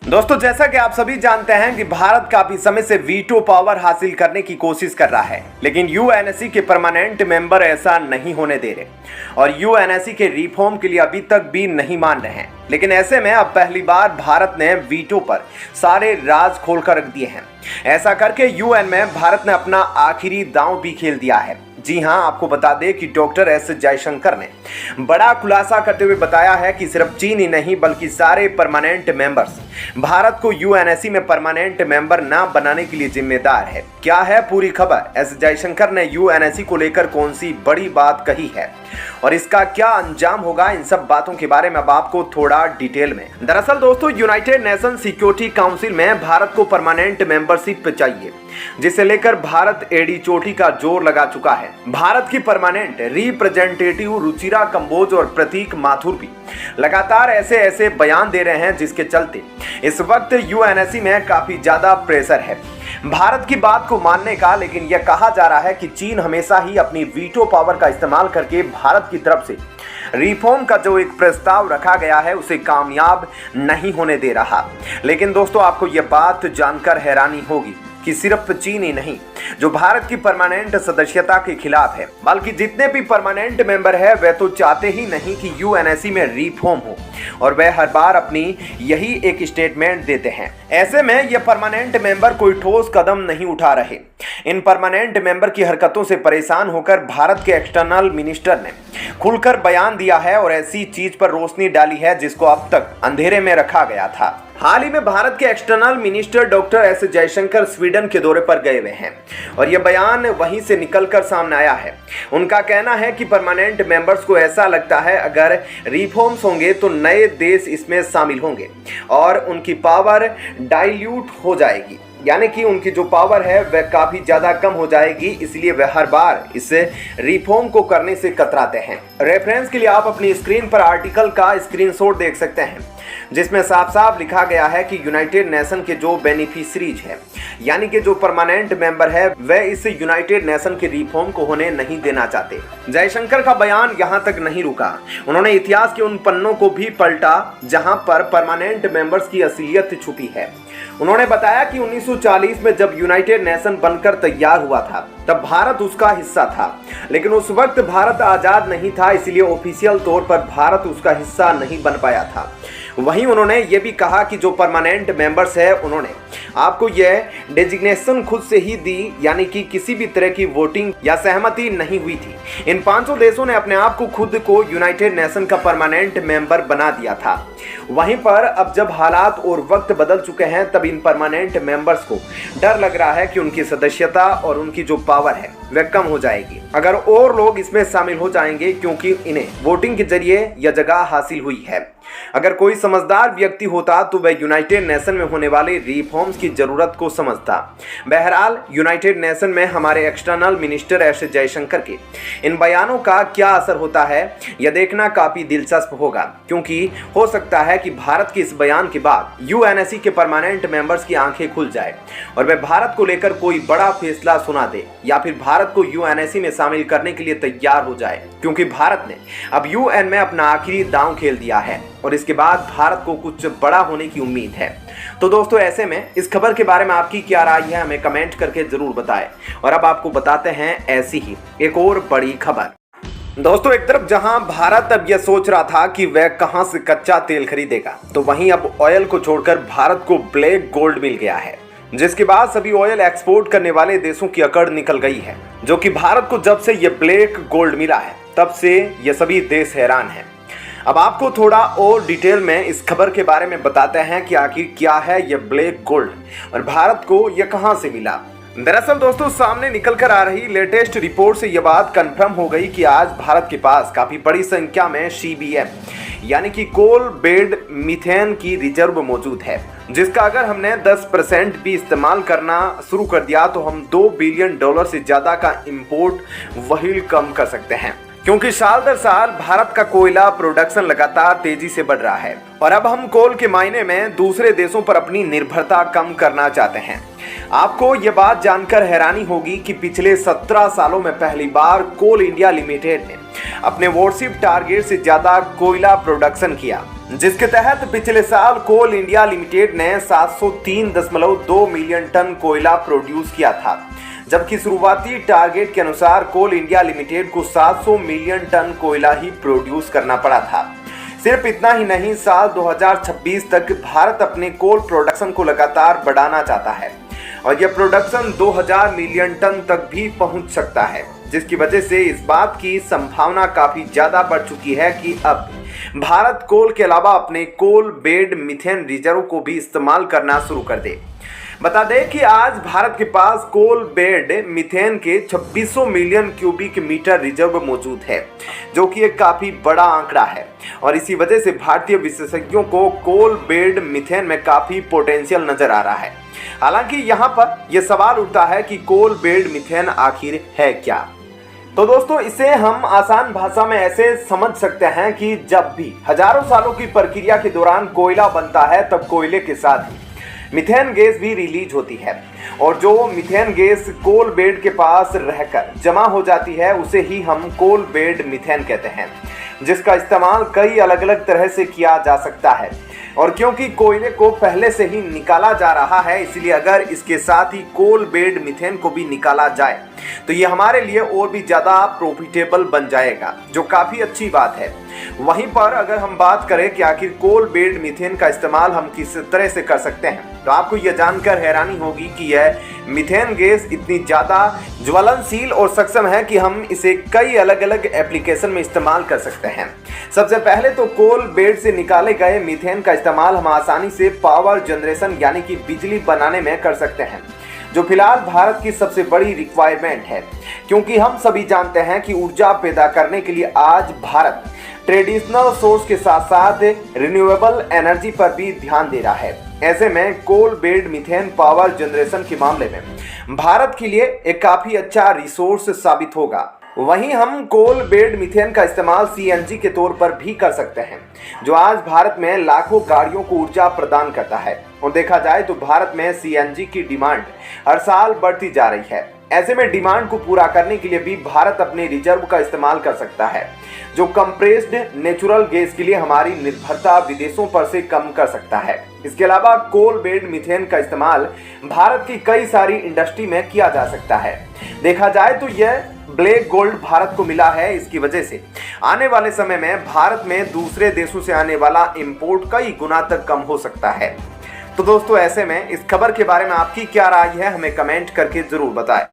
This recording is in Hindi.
दोस्तों, जैसा कि आप सभी जानते हैं कि भारत काफी समय से वीटो पावर हासिल करने की कोशिश कर रहा है, लेकिन यूएनएससी के परमानेंट मेंबर ऐसा नहीं होने दे रहे और यूएनएससी के रिफॉर्म के लिए अभी तक भी नहीं मान रहे हैं। लेकिन ऐसे में अब पहली बार भारत ने वीटो पर सारे राज खोलकर रख दिए हैं। ऐसा करके यूएन में भारत ने अपना आखिरी दांव भी खेल दिया है। जी हां, आपको बता दें कि डॉक्टर एस जयशंकर ने बड़ा खुलासा करते हुए बताया है कि सिर्फ चीन ही नहीं बल्कि सारे परमानेंट मेंबर्स भारत को यूएनएससी में परमानेंट मेंबर ना बनाने के लिए जिम्मेदार है। क्या है पूरी खबर? एस जयशंकर ने यूएनएससी को लेकर कौन सी बड़ी बात कही है और इसका क्या अंजाम होगा, इन सब बातों के बारे में अब आपको थोड़ा डिटेल में। दरअसल दोस्तों, यूनाइटेड नेशन सिक्योरिटी काउंसिल में भारत को परमानेंट मेंबरशिप चाहिए, जिसे लेकर भारत एड़ी चोटी का जोर लगा चुका है। भारत की परमानेंट रिप्रेजेंटेटिव रुचिरा कंबोज और प्रतीक माथुर भी लगातार ऐसे बयान दे रहे हैं, जिसके चलते इस वक्त यूएनएससी में काफी ज्यादा प्रेशर है भारत की बात को मानने का। लेकिन यह कहा जा रहा है कि चीन हमेशा ही अपनी वीटो पावर का इस्तेमाल करके भारत की तरफ से रिफॉर्म का जो एक प्रस्ताव रखा गया है उसे कामयाब नहीं होने दे रहा। लेकिन दोस्तों, आपको यह बात जानकर हैरानी होगी कि सिर्फ चीन ही नहीं जो भारत की परमानेंट सदस्यता के खिलाफ है, बल्कि जितने भी परमानेंट मेंबर है वे तो चाहते ही नहीं कि यूएनएससी में रिफॉर्म हो और वे हर बार अपनी यही एक स्टेटमेंट देते हैं। ऐसे में ये परमानेंट मेंबर कोई ठोस कदम नहीं उठा रहे। इन परमानेंट मेंबर की हरकतों से परेशान होकर भारत के एक्सटर्नल मिनिस्टर ने खुलकर बयान दिया है और ऐसी चीज पर रोशनी डाली है जिसको अब तक अंधेरे में रखा गया था। हाल ही में भारत के external minister doctor S Jaishankar Sweden के दौरे पर गए हुए हैं और यह बयान वहीं से निकलकर सामने आया है। उनका कहना है कि परमानेंट मेंबर्स को ऐसा लगता है अगर रिफॉर्म्स होंगे तो नए देश इसमें शामिल होंगे और उनकी पावर डाइल्यूट हो जाएगी, यानी कि उनकी जो पावर है वह काफी ज्यादा कम हो जाएगी। इसलिए वह हर बार इस रिफॉर्म को करने से कतराते हैं। रेफरेंस के लिए आप अपनी स्क्रीन पर आर्टिकल का स्क्रीनशॉट देख सकते हैं, जिसमें साफ साफ लिखा गया है कि यूनाइटेड नेशन के जो बेनिफिशरीज है, यानी कि जो परमानेंट मेंबर है, वे इस यूनाइटेड नेशन के रिफॉर्म को होने नहीं देना चाहते। जयशंकर का बयान यहां तक नहीं रुका, उन्होंने इतिहास के उन पन्नों को भी पलटा जहां पर परमानेंट मेंबर्स की असलियत छुपी है। उन्होंने बताया कि 1940 में जब यूनाइटेड नेशन बनकर तैयार हुआ था तब भारत उसका हिस्सा था, लेकिन उस वक्त भारत आजाद नहीं था, इसलिए ऑफिशियल तौर पर भारत उसका हिस्सा नहीं बन पाया था। वहीं उन्होंने ये भी कहा कि जो परमानेंट मेंबर्स है उन्होंने आपको यह डेजिग्नेशन खुद से ही दी, यानी कि किसी भी तरह की वोटिंग या सहमति नहीं हुई थी। इन 500 देशों ने अपने आप को खुद को यूनाइटेड नेशन का परमानेंट मेंबर बना दिया था। वहीं पर अब जब हालात और वक्त बदल चुके हैं तब इन परमानेंट मेंबर्स को डर लग रहा है कि उनकी सदस्यता और उनकी जो पावर है वह कम हो जाएगी अगर और लोग इसमें शामिल हो जाएंगे, क्योंकि इन्हें वोटिंग के जरिए यह जगह हासिल हुई है। अगर कोई समझदार व्यक्ति होता तो वह यूनाइटेड नेशन में होने वाले रिफॉर्म्स की जरूरत को समझता। बहरहाल, यूनाइटेड नेशन में हमारे एक्सटर्नल मिनिस्टर एस जयशंकर के इन बयानों का क्या असर होता है यह देखना काफी दिलचस्प होगा, क्योंकि हो सकता है कि भारत के इस बयान के बाद यूएनएससी के परमानेंट मेंबर्स की आंखें खुल जाए और वे भारत को लेकर कोई बड़ा फैसला सुना दे या फिर भारत को यूएनएससी में शामिल करने के लिए तैयार हो जाए, क्योंकि भारत ने अब यूएन में अपना आखिरी दांव खेल दिया है और इसके बाद भारत को कुछ बड़ा होने की उम्मीद है। तो दोस्तों, ऐसे में इस खबर के बारे में आपकी क्या राय है हमें कमेंट करके जरूर बताएं। और अब आपको बताते हैं ऐसी ही एक और बड़ी खबर। दोस्तों, एक तरफ जहां भारत अब यह सोच रहा था कि वह कहां से कच्चा तेल खरीदेगा, तो वहीं अब ऑयल को छोड़कर भारत को ब्लैक गोल्ड मिल गया है, जिसके बाद सभी ऑयल एक्सपोर्ट करने वाले देशों की अकड़ निकल गई है। जो कि भारत को जब से यह ब्लैक गोल्ड मिला है तब से ये सभी देश हैरान हैं। अब आपको थोड़ा और डिटेल में इस खबर के बारे में बताते हैं कि आखिर क्या है यह ब्लैक गोल्ड और भारत को यह कहां से मिला। दरअसल दोस्तों, सामने निकलकर आ रही लेटेस्ट रिपोर्ट से यह बात कंफर्म हो गई कि आज भारत के पास काफी बड़ी संख्या में CBM यानी कि कोल बेड मीथेन की रिजर्व मौजूद है, जिसका अगर हमने 10% भी इस्तेमाल करना शुरू कर दिया तो हम $2 बिलियन से ज्यादा का इंपोर्ट वही कम कर सकते हैं, क्योंकि साल दर साल भारत का कोयला प्रोडक्शन लगातार तेजी से बढ़ रहा है और अब हम कोल के मायने में दूसरे देशों पर अपनी निर्भरता कम करना चाहते हैं। आपको यह बात जानकर हैरानी होगी कि पिछले 17 सालों में पहली बार कोल इंडिया लिमिटेड ने अपने वॉरशिप टारगेट से ज्यादा कोयला प्रोडक्शन किया। जिसके तहत पिछले साल कोल इंडिया लिमिटेड ने 703.2 मिलियन टन कोयला प्रोड्यूस किया था, जबकि शुरुआती टारगेट के अनुसार कोल इंडिया लिमिटेड को 700 मिलियन टन कोयला ही प्रोड्यूस करना पड़ा था। सिर्फ इतना ही नहीं, साल 2026 तक भारत अपने कोल प्रोडक्शन को लगातार बढ़ाना चाहता है और यह प्रोडक्शन 2000 मिलियन टन तक भी पहुंच सकता है, जिसकी वजह से इस बात की संभावना काफी ज्यादा बढ़ चुकी है कि अब भारत कोल के अलावा अपने कोल बेड मीथेन रिजर्व को भी इस्तेमाल करना शुरू कर दे। बता दें कि आज भारत के पास कोल बेड मीथेन के 2600 मिलियन क्यूबिक मीटर रिजर्व मौजूद है, जो कि एक काफी बड़ा आंकड़ा है और इसी वजह से भारतीय विशेषज्ञों को कोल बेड मीथेन में काफी पोटेंशियल नजर आ रहा है। हालांकि यहाँ पर यह सवाल उठता है कि कोल बेड मीथेन आखिर है क्या। तो दोस्तों, इसे हम आसान भाषा में ऐसे समझ सकते हैं कि जब भी हजारों सालों की प्रक्रिया के दौरान कोयला बनता है, तब कोयले के साथ ही मीथेन गैस भी रिलीज होती है और जो मीथेन गैस कोल बेड के पास रहकर जमा हो जाती है, उसे ही हम कोल बेड मीथेन कहते हैं, जिसका इस्तेमाल कई अलग अलग तरह से किया जा सकता है। और क्योंकि कोयले को पहले से ही निकाला जा रहा है, इसलिए अगर इसके साथ ही कोल बेड मीथेन को भी निकाला जाए तो ये हमारे लिए और भी ज़्यादा प्रॉफिटेबल बन जाएगा, जो काफ़ी अच्छी बात है। वहीं पर अगर हम बात करें कि आखिर कोल बेड मीथेन का इस्तेमाल हम किस तरह से कर सकते हैं, तो आपको यह जानकर हैरानी होगी कि यह मीथेन गैस इतनी ज़्यादा ज्वलनशील और सक्षम है कि हम इसे कई अलग अलग एप्लीकेशन में इस्तेमाल कर सकते हैं। सबसे पहले तो कोल बेड से निकाले गए मीथेन का इस्तेमाल हम आसानी से पावर जनरेशन यानी कि बिजली बनाने में कर सकते हैं, जो फिलहाल भारत की सबसे बड़ी रिक्वायरमेंट है, क्योंकि हम सभी जानते हैं कि ऊर्जा पैदा करने के लिए आज भारत ट्रेडिशनल सोर्स के साथ साथ रिन्यूएबल एनर्जी पर भी ध्यान दे रहा है। ऐसे में coal bed methane power generation के मामले में भारत के लिए एक काफी अच्छा रिसोर्स साबित होगा। वहीं हम कोल बेड मीथेन का इस्तेमाल सीएनजी के तौर पर भी कर सकते हैं, जो आज भारत में लाखों गाड़ियों को ऊर्जा प्रदान करता है। और देखा जाए तो भारत में सीएनजी की डिमांड हर साल बढ़ती जा रही है। ऐसे में डिमांड को पूरा करने के लिए भी भारत अपने रिजर्व का इस्तेमाल कर सकता है, जो कंप्रेस्ड नेचुरल गैस के लिए हमारी निर्भरता विदेशों पर से कम कर सकता है। इसके अलावा कोल बेड मीथेन का इस्तेमाल भारत की कई सारी इंडस्ट्री में किया जा सकता है। देखा जाए तो यह ब्लैक गोल्ड भारत को मिला है, इसकी वजह से आने वाले समय में भारत में दूसरे देशों से आने वाला इंपोर्ट कई गुना तक कम हो सकता है। तो दोस्तों, ऐसे में इस खबर के बारे में आपकी क्या राय है, हमें कमेंट करके जरूर बताएं।